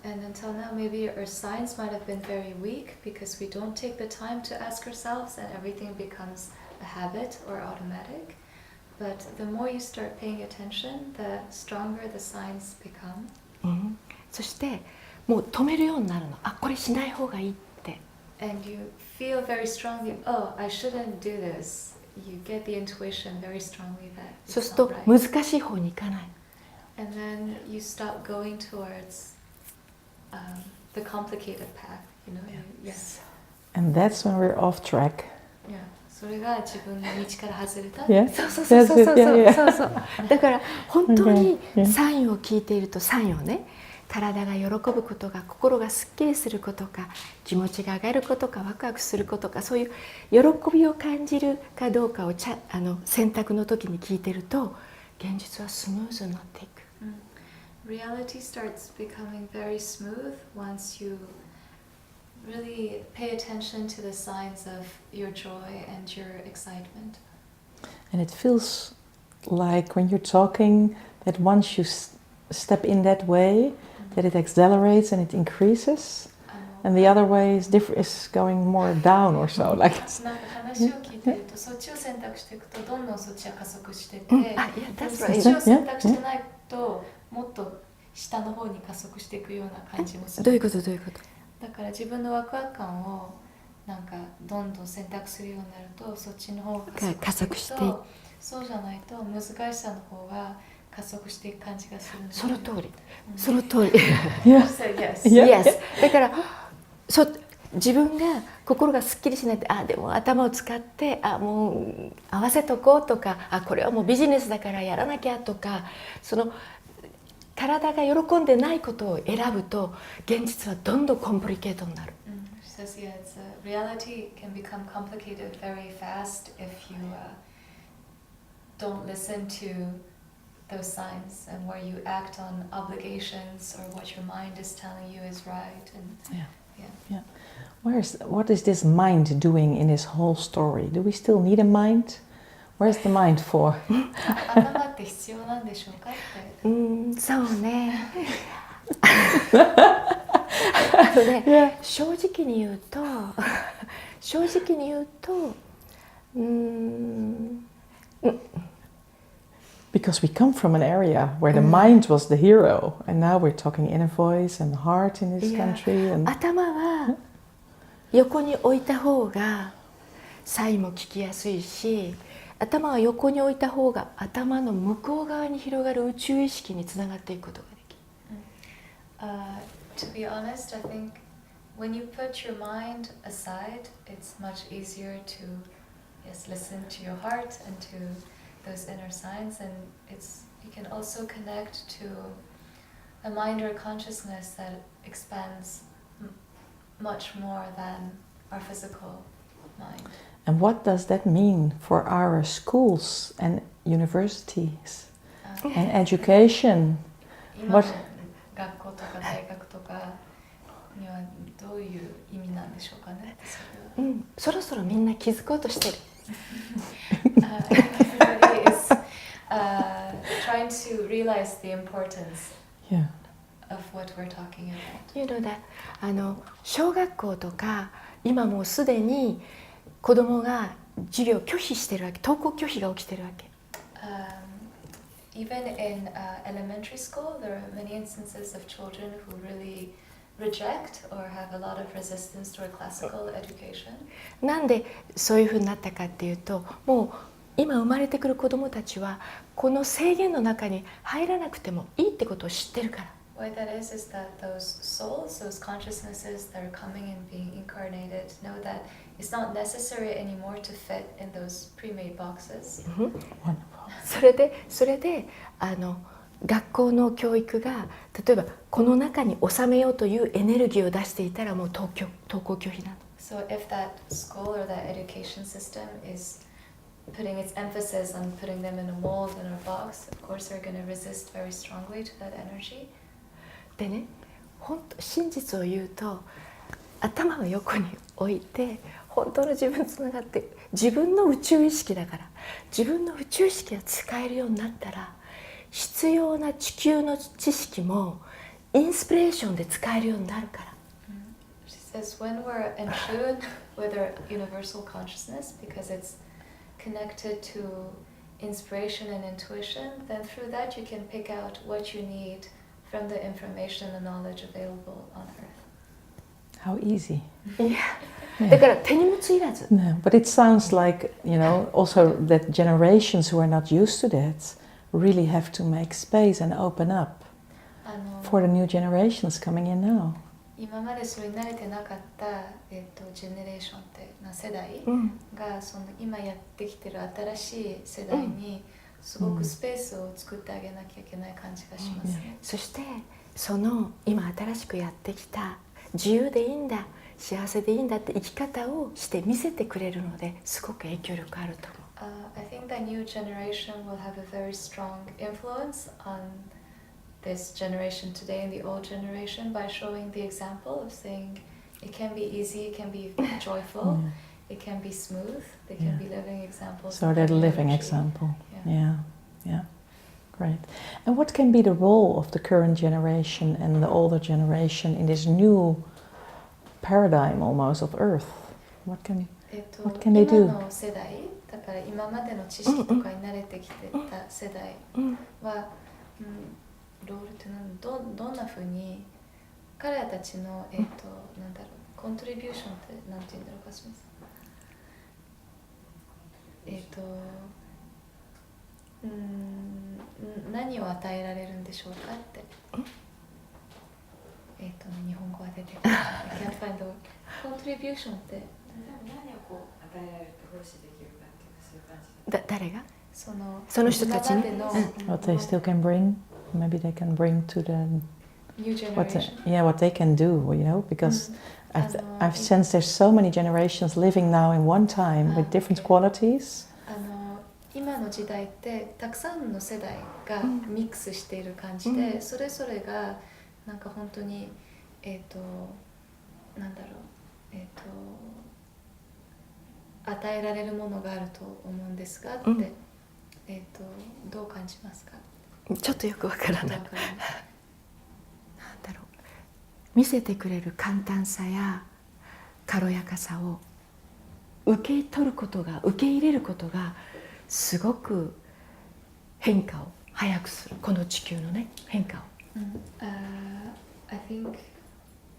And until now, maybe our signs might have been very weak because we don't take the time to ask ourselves, and everything becomes a habit or automatic. But the more you start paying attention, the stronger the signs become. そしてもう止めるようになるの。あ、これしない方がいいって。And you feel very strongly, oh, I shouldn't do this. You get the intuition very strongly that そうす it's る not と right. 難しい方に行かない。And then you stop going towards the complicated path, you know? Yes. And that's when we're off track. Yeah. それが自分の道から外れた。Yeah. そうそうそうそうそう Yeah, yeah. そうそう。だから本当に Okay, yeah. サインを聞いているとサインをね、体が喜ぶことが心がすっきりすることか気持ちが上がることかワクワクすることかそういう喜びを感じるかどうかを選択の時に聞いてると現実はスムーズになっていく。Reality starts becoming very smooth once you really pay attention to the signs of your joy and your excitement. And it feels like when you're talking that once you step in that way, that it accelerates and it increases, and the other way is going more down or so. Like it's なんか話を聞いてるとそっちを選択していくとどんどんそっちが加速していって、そっちを選択してないともっと下の方に加速していくような感じもする。どういうことどういうこと？だから自分のワクワク感をなんかどんどん選択するようになるとそっちの方が加速していくと、そうじゃないと難しさの方が加速していく感じがするんです。その通り、その通り。Yes. だから自分が心がすっきりしないで、あでも頭を使ってもう合わせとこうとか、これはもうビジネスだからやらなきゃとか、その体が喜んでないことを選ぶと現実はどんどんコンプリケートになる。She says, yeah, reality can become complicated very fast if you don't listen to those signs and where you act on obligations or what your mind is telling you is right. And yeah. What is this mind doing in this whole story? Do we still need a mind? Where's the mind for? 頭って必要なんでしょうかって。そうね。正直に言うと、Because we come from an area where the mind was the hero, and now we're talking inner voice and heart in this country. And 頭は横に置いた方がサインも聞きやすいし、頭は横に置いた方が頭の向こう側に広がる宇宙意識につながっていくことができる。To be honest, I think when you put your mind aside, it's much easier to listen to your heart and to those inner signs, and you can also connect to a mind or consciousness that expands much more than our physical mind. And what does that mean for our schools and universities and education? 今の学校とか大学とかにはどういう意味なんでしょうかね。そろそろみんな気づこうとしてる。Everybody is trying to realize the importance of what we're talking about. You know that 小学校とか今もうすでに子供が授業を拒否してるわけ、登校拒否が起きてるわけ。Even in elementary school, there are many instances of children who really reject or have a lot of resistance toward classical education. なんでそういうふうになったかっていうと、もう今生まれてくる子供たちはこの制限の中に入らなくてもいいってことを知ってるから。What that is that those souls, those consciousnesses that are coming and being incarnated know that it's not necessary anymore to fit in those pre-made boxes. それで学校の教育が例えばこの中に収めようというエネルギーを出していたらもう登校拒否なの。So if that school or that education system is putting its emphasis on putting them in a mold in a box, of course they're going to resist very strongly to that energy. でね、本当真実を言うと頭を横に置いて本当の自分つながって自分の宇宙意識だから自分の宇宙意識が使えるようになったら必要な地球の知識もインスピレーションで使えるようになるから。She says when we're in tune with our universal consciousness, because it's connected to inspiration and intuition, then through that you can pick out what you need from the information and knowledge available on Earth. How easy. いや、だから手荷物いらず。No, but it sounds like, also that generations who are not used to that really have to make space and open up for the new generations coming in now. 今までそれに慣れてなかった、ジェネレーションってな世代が、その今やってきてる新しい世代にすごくスペースを作ってあげなきゃいけない感じがしますね。そしてその今新しくやってきた自由でいいんだ、幸せでいいんだって生き方をして見せてくれるのですごく影響力あると思う。I think that new generation will have a very strong influence on this generation today and the old generation by showing the example of saying it can be easy, it can be joyful, it can be smooth, they can be living examples. So they're living example. Yeah. Great. And what can be the role of the current generation and the older generation in this new paradigm almost of Earth? What can they do? 今の世代、だから今までの知識とかに慣れてきてた世代は、ロールってどんな風に彼らたちのなんだろう、コントリビューションってなんて言うんだろうかします。何を与えられるんでしょうかって。日本語は出てこない。I can't find the word. コントリビューションって何をこう与えられると奉仕できるかっていうそういう感じで。誰が？その人たちに。What they still can bring, maybe they can bring to the new generation. What they can do, because I've sensed there's so many generations living now in one time with different qualities. 今の時代ってたくさんの世代がミックスしている感じで、それぞれがなんか本当になんだろう、与えられるものがあると思うんですがって、どう感じますか？ちょっとよくわからない。なんだろう、見せてくれる簡単さや軽やかさを受け取ることが、受け入れることがすごく変化を早くする、この地球のね変化を。I think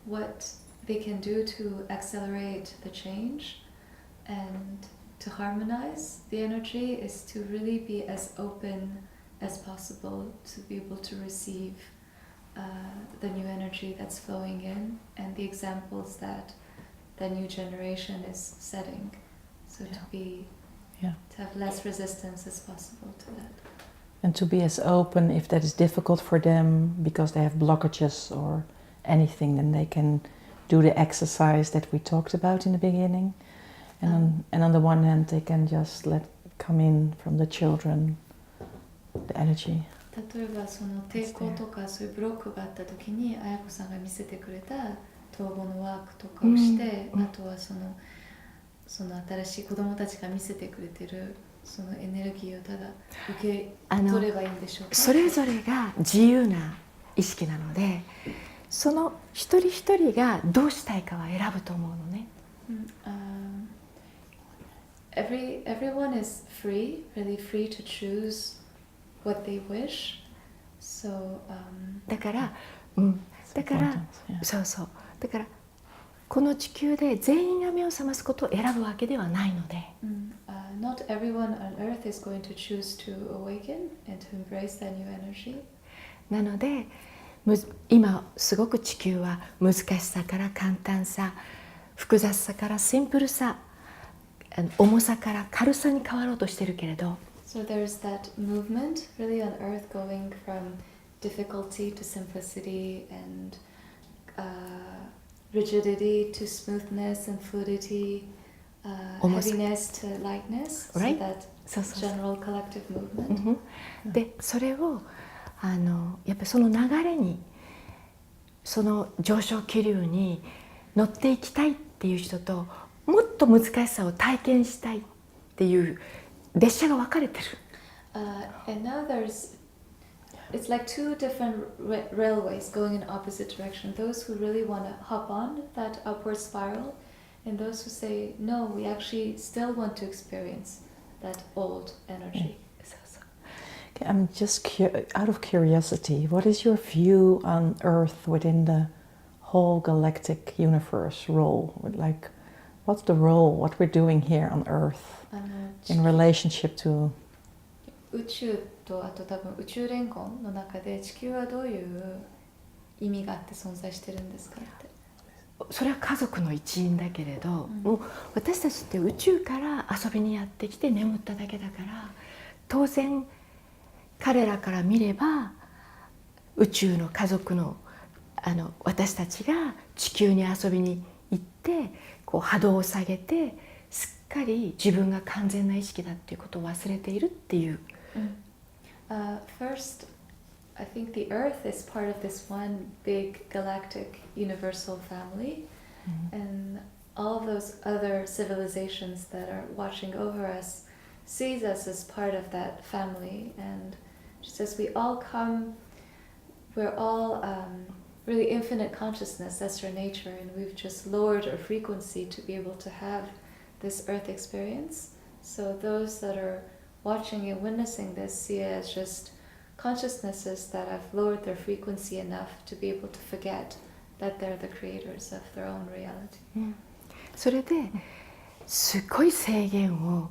what they can do to accelerate the change and to harmonize the energy is to really be as open as possible to be able to receive the new energy that's flowing in and the examples that the new generation is setting. So to have less resistance as possible to that. And to be as open if that is difficult for them because they have blockages or anything, then they can do the exercise that we talked about in the beginning. And on the one hand, they can just let come in from the children the energy. 例えばその抵抗とかそういうブロックがあった時に綾子さんが見せてくれた統合のワークとかをして、あとはその新しい子どもたちが見せてくれてるそのエネルギーをただ受け取ればいいんでしょうか。それぞれが自由な意識なので、その一人一人がどうしたいかは選ぶと思うのね。Everyone is free, really free to choose what they wish. So, だから、そうそう。だからこの地球で全員が目を覚ますことを選ぶわけではないので。Not everyone on earth is going to choose to awaken and to embrace that new energy. なので、今すごく地球は難しさから簡単さ、複雑さからシンプルさ、重さから軽さに変わろうとしてるけれど。So there's that movement really on earth going from difficulty to simplicity and rigidity to smoothness and fluidity, heaviness to lightness, right? そうそうそう general collective movement. でそれをやっぱりその流れにその上昇気流に乗っていきたいっていう人ともっと難しさを体験したいっていう列車が分かれてる。And now it's like two different railways going in opposite direction. Those who really want to hop on that upward spiral, and those who say, no, we actually still want to experience that old energy. Okay, I'm just out of curiosity, what is your view on Earth within the whole galactic universe role? Like, what's the role, what we're doing here on Earth in relationship to 宇宙とあと多分宇宙連合の中で地球はどういう意味があって存在してるんですかって。それは家族の一員だけれど、もう私たちって宇宙から遊びにやってきて眠っただけだから当然彼らから見れば宇宙の家族の私たちが地球に遊びに行ってこう波動を下げてすっかり自分が完全な意識だっていうことを忘れているっていう。First, I think the Earth is part of this one big galactic universal family, and all those other civilizations that are watching over us sees us as part of that family, and just as we all come, we're all really infinite consciousness, that's our nature, and we've just lowered our frequency to be able to have this Earth experience. So those that are watching and witnessing this see it as just consciousnesses that have lowered their frequency enough to be able to forget that they're the creators of their own reality. それですごい制限を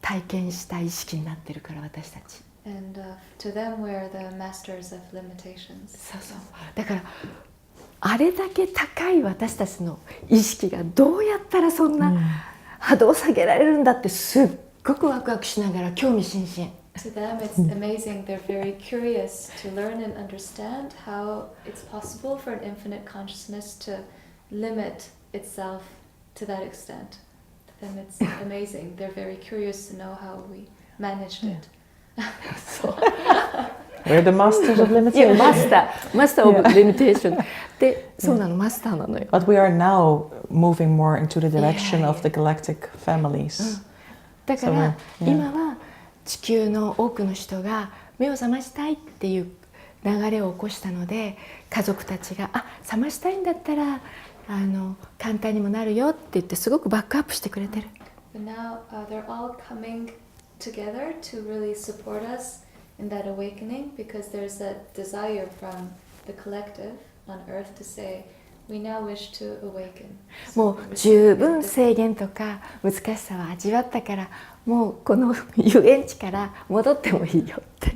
体験した意識になってるから私たち。And to them we're the masters of limitations. そうそう。だからあれだけ高い私たちの意識がどうやったらそんな波動を下げられるんだってすっごくワクワクしながら興味津々。To them it's amazing. They're very curious to learn and understand how it's possible for an infinite consciousness to limit itself to that extent. To them it's amazing. They're very curious to know how we managed it. We're the masters of limitation. マスターオブリミテーションで、そうなの、マスターなのよ。But we are now moving more into the direction of the galactic families. だから今は地球の多くの人が目を覚ましたいっていう流れを起こしたので、家族たちが覚ましたいんだったら簡単にもなるよって言ってすごくバックアップしてくれてる。But now they're all coming together to really support us in that awakening, because there's a desire from the collective on Earth to say, we now wish to awaken. もう十分制限とか難しさは味わったからもうこの遊園地から戻ってもいいよって。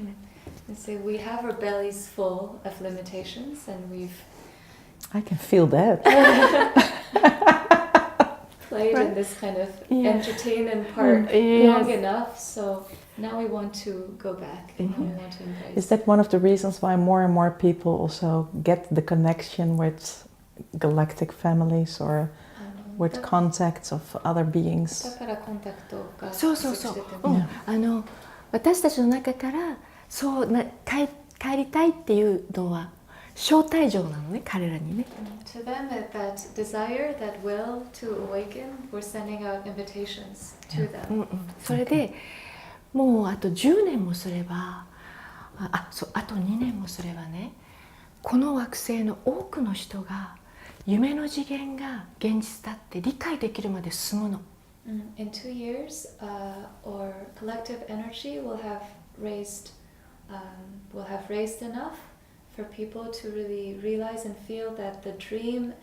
And say we have our bellies full of limitations, and we've I can feel that. played in this kind of entertainment part long enough, so now we want to go back. Now we want to embrace. Is that one of the reasons why more and more people also get the connection with galactic families or with contacts of other beings? だからコンタクトがそうそうそう。私たちの中からそう帰りたいっていうのは招待状なのね、彼らにね。To them, that desire, that will to awaken, we're sending out invitations to them. それでもうあと10年もすればあと2年もすればね、この惑星の多くの人が夢の次元が現実だって理解できるまで進むの。In 2 years, our collective energy will have raised enough for people to really realize and feel that the dream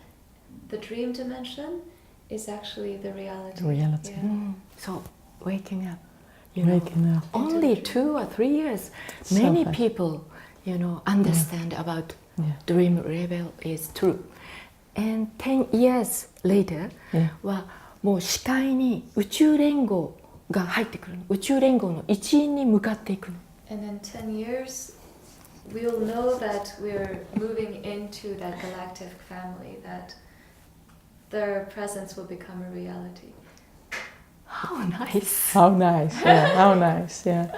dimension is actually the reality. The reality. Yeah. So waking up. Waking up. Only 2 or 3 years, many people, understand about dream level is true. And 10 years later はもう視界に宇宙連合が入ってくるの。宇宙連合の一員に向かっていくの。And in 10 years, we'll know that we're moving into that galactic family, that their presence will become a reality. How nice. How nice, yeah, how nice, yeah.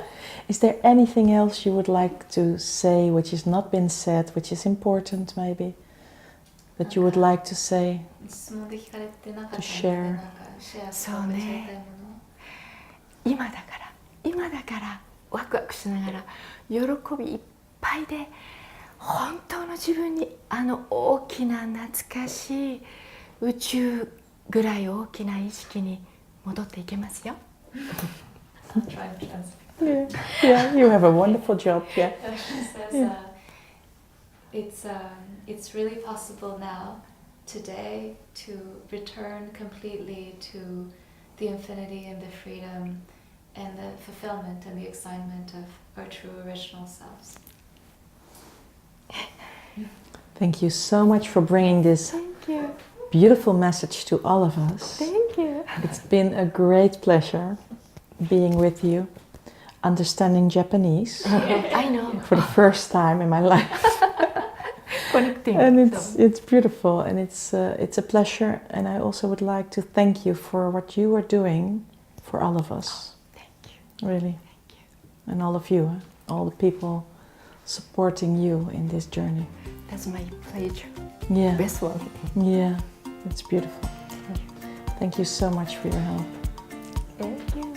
Is there anything else you would like to say which has not been said, which is important maybe, that you would like to say? 質問で聞かれてなかったので、 To share. なんかシェアしたいもの。今だからワクワクしながら喜びいっぱいで本当の自分に大きな懐かしい宇宙ぐらい大きな意識に戻っていけますよ。I'll try and translate. Yeah, you have a wonderful job, yeah. She says, it's really possible now, today, to return completely to the infinity and the freedom and the fulfillment and the excitement of our true original selves. Thank you so much for bringing this Thank you. beautiful message to all of us. Thank you. It's been a great pleasure being with you, understanding Japanese I know. for the first time in my life. Connecting. And it's beautiful, and it's a pleasure. And I also would like to thank you for what you are doing for all of us. Thank you. Really. Thank you. And all of you, all the people supporting you in this journey. That's my pleasure. Yeah. Best one. Yeah, it's beautiful. Thank you so much for your help. Thank you.